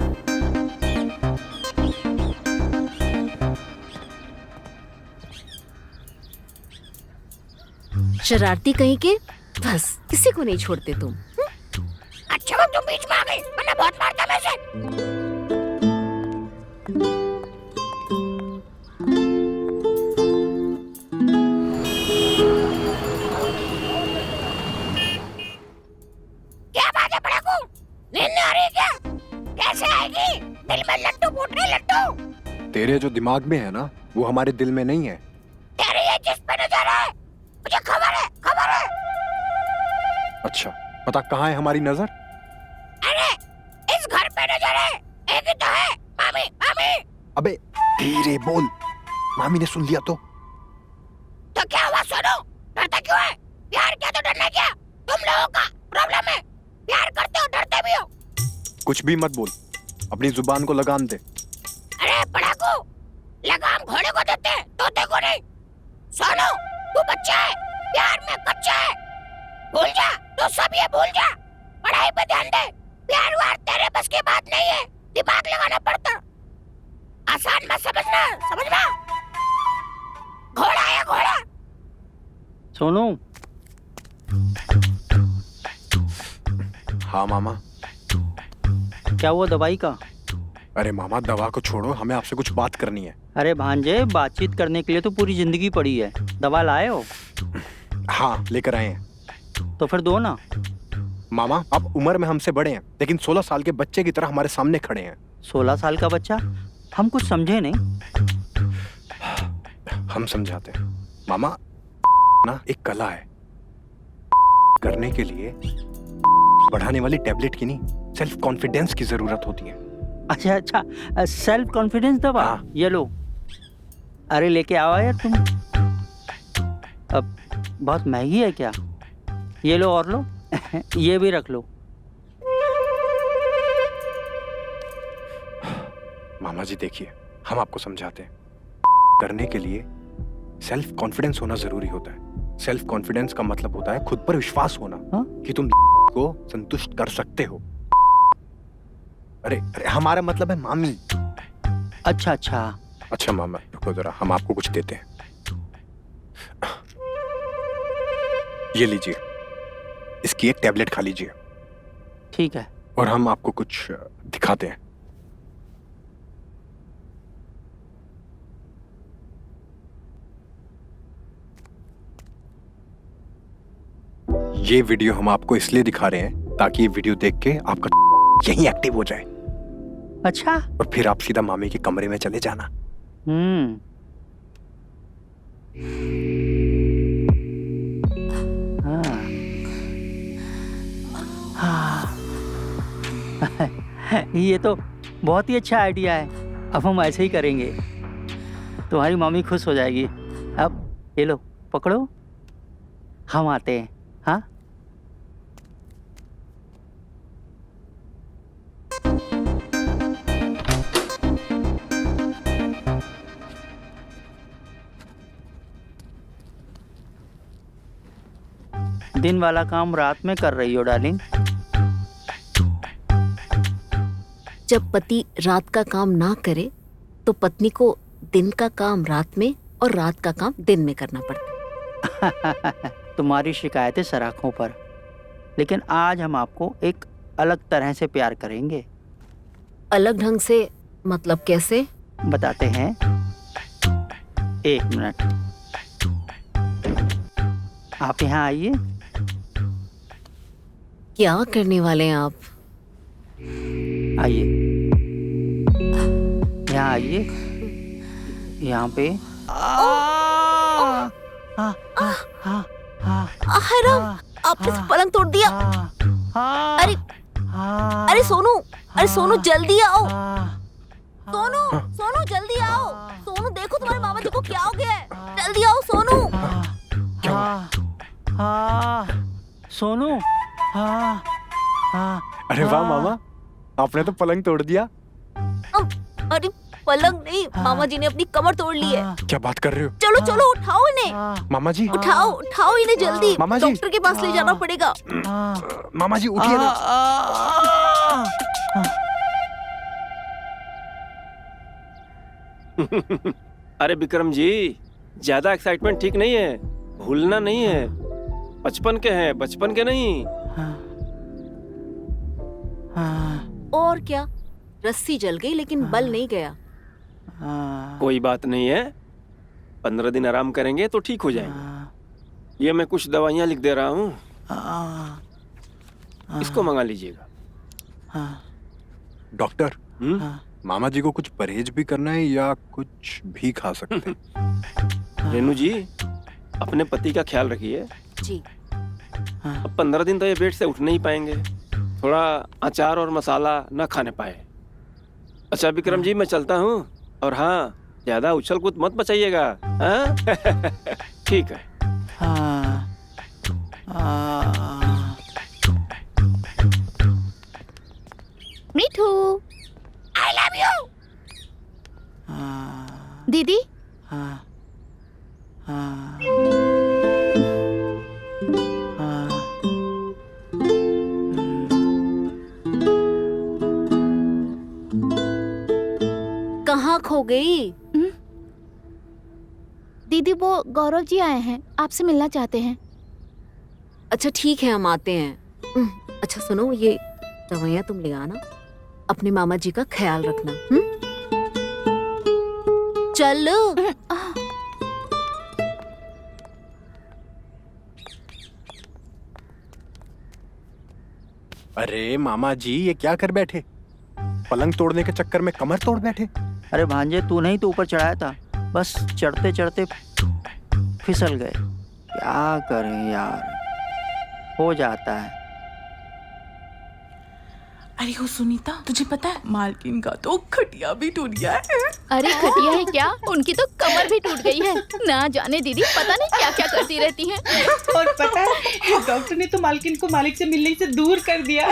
शरारती कहीं के, बस किसी को नहीं छोड़ते तुम। अच्छा वो तुम बीच में आ गई, वरना बहुत मारता मैं से। क्या बात है पड़ाकू, नींद नहीं आ रही क्या? कैसे आएगी? दिल में लट्टू फूट रहे लट्टू। तेरे जो दिमाग में है ना, वो हमारे दिल में नहीं है। तेरे ये जिस पे नजर है, मुझे खबर है, खबर है। अच्छा, पता कहाँ है हमारी नजर? अरे इस घर पे नजर है, एक ही तो है, मामी मामी। अबे धीरे बोल, मामी ने सुन लिया तो क्या हुआ? सुनो, डरते क्यों है? प्यार क्या तो डरना क्या? तुम लोगों का प्रॉब्लम है। प्यार करते हो, डरते भी हो। कुछ भी मत बोल, अपनी जुबान को लगाम दे। अरे पढ़ाकू, लगाम घोड़े को देते हैं, तोते को नहीं। सोनू, तू बच्चा है, प्यार में कच्चा है। भूल जा, तू सब ये भूल जा। पढ़ाई पे ध्यान दे। प्यार वार तेरे बस की बात नहीं है, दिमाग लगाना पड़ता। आसान मत समझना, समझना। घोड़ा है घोड़ा। सोनू। हाँ मामा। क्या हुआ दवाई का? अरे मामा दवा को छोड़ो, हमें आपसे कुछ बात करनी है। अरे भांजे, बातचीत करने के लिए तो पूरी जिंदगी पड़ी है। दवा लाए हो? हाँ लेकर आए हैं। तो फिर दो ना। मामा आप उम्र में हमसे बड़े हैं, लेकिन 16 साल के बच्चे की तरह हमारे सामने खड़े हैं। 16 साल का बच्चा? हम कुछ समझे नहीं। हम समझाते हैं मामा। ना एक कला है, करने के लिए बढ़ाने वाली टैबलेट की नहीं, सेल्फ कॉन्फिडेंस की जरूरत होती है। अच्छा अच्छा, सेल्फ कॉन्फिडेंस दवा। हाँ। ये लो। अरे लेके आओ यार तुम। अब बहुत महंगी है क्या? ये लो और लो। ये भी रख लो। मामा जी देखिए, हम आपको समझाते हैं, करने के लिए सेल्फ कॉन्फिडेंस होना जरूरी होता है। सेल्फ कॉन्फिडेंस का मतलब होता है खुद पर विश्वास होना। हाँ? कि तुम को संतुष्ट कर सकते हो। अरे अरे हमारा मतलब है मामी। अच्छा अच्छा। अच्छा मामा रुको जरा, हम आपको कुछ देते हैं। ये लीजिए, इसकी एक टैबलेट खा लीजिए। ठीक है। और हम आपको कुछ दिखाते हैं। ये वीडियो हम आपको इसलिए दिखा रहे हैं ताकि ये वीडियो देख के आपका यहीं एक्टिव हो जाए। अच्छा। और फिर आप सीधा मामी के कमरे में चले जाना। ये तो बहुत ही अच्छा आइडिया है। अब हम ऐसे ही करेंगे, तुम्हारी मम्मी खुश हो जाएगी। अब ये लो पकड़ो, हम आते हैं। हाँ दिन वाला काम रात में कर रही हो डार्लिंग। जब पति रात का काम ना करे तो पत्नी को दिन का काम रात में और रात का काम दिन में करना पड़ता है। तुम्हारी शिकायतें सराखों पर, लेकिन आज हम आपको एक अलग तरह से प्यार करेंगे। अलग ढंग से मतलब कैसे? बताते हैं, एक मिनट। आप यहाँ आइए। क्या करने वाले हैं आप? आइए, यहाँ आइए। यहाँ पे हराम, आपने पलंग तोड़ दिया। अरे अरे सोनू, अरे सोनू जल्दी आओ। सोनू सोनू जल्दी आओ। सोनू देखो तुम्हारे मामा जी को क्या हो गया है। जल्दी आओ सोनू। सोनू। अरे वाह मामा, आपने तो पलंग तोड़ दिया। अरे पलंग नहीं, मामा जी ने अपनी कमर तोड़ ली है। क्या बात कर रहे हो? चलो चलो उठाओ इन्हें। मामा जी उठाओ उठाओ इन्हें जल्दी। मामा जी। डॉक्टर के पास ले जाना पड़ेगा। मामा जी उठिए ना। अरे विक्रम जी, ज्यादा एक्साइटमेंट ठीक नहीं है। भूलना नहीं है, बचपन के हैं, बचपन के नहीं। और क्या, रस्सी जल गई लेकिन बल नहीं गया। कोई बात नहीं है, 15 दिन आराम करेंगे तो ठीक हो जाएंगे। ये मैं कुछ दवाइयाँ लिख दे रहा हूँ, इसको मंगा लीजिएगा। डॉक्टर, मामा जी को कुछ परहेज भी करना है या कुछ भी खा सकते हैं? रेनू जी, अपने पति का ख्याल रखिए जी। अब 15 दिन तो ये बेड से उठ नहीं पाएंगे। थोड़ा अचार और मसाला ना खाने पाए। अच्छा विक्रम जी, मैं चलता हूँ। और हाँ, ज्यादा उछल कूद मत मचाइएगा। हाँ? ठीक है। मिठू, आई लव यू। दीदी, कहाँ खो गई? दीदी वो गौरव जी आए हैं, आपसे मिलना चाहते हैं। अच्छा ठीक है, हम आते हैं। अच्छा सुनो, ये दवाइयाँ तुम ले आना, अपने मामा जी का ख्याल रखना। चल। अरे मामा जी, ये क्या कर बैठे? पलंग तोड़ने के चक्कर में कमर तोड़ बैठे। अरे भांजे, तू नहीं तो ऊपर चढ़ाया था, बस चढ़ते चढ़ते फिसल गए। क्या करें यार, हो जाता है। अरे हो सुनीता, तुझे पता है मालकिन का तो खटिया भी टूट गया है। अरे खटिया है क्या, उनकी तो कमर भी टूट गई है। ना जाने दीदी पता नहीं क्या क्या करती रहती हैं। और पता है डॉक्टर ने तो मालकिन को मालिक से मिलने से दूर कर दिया।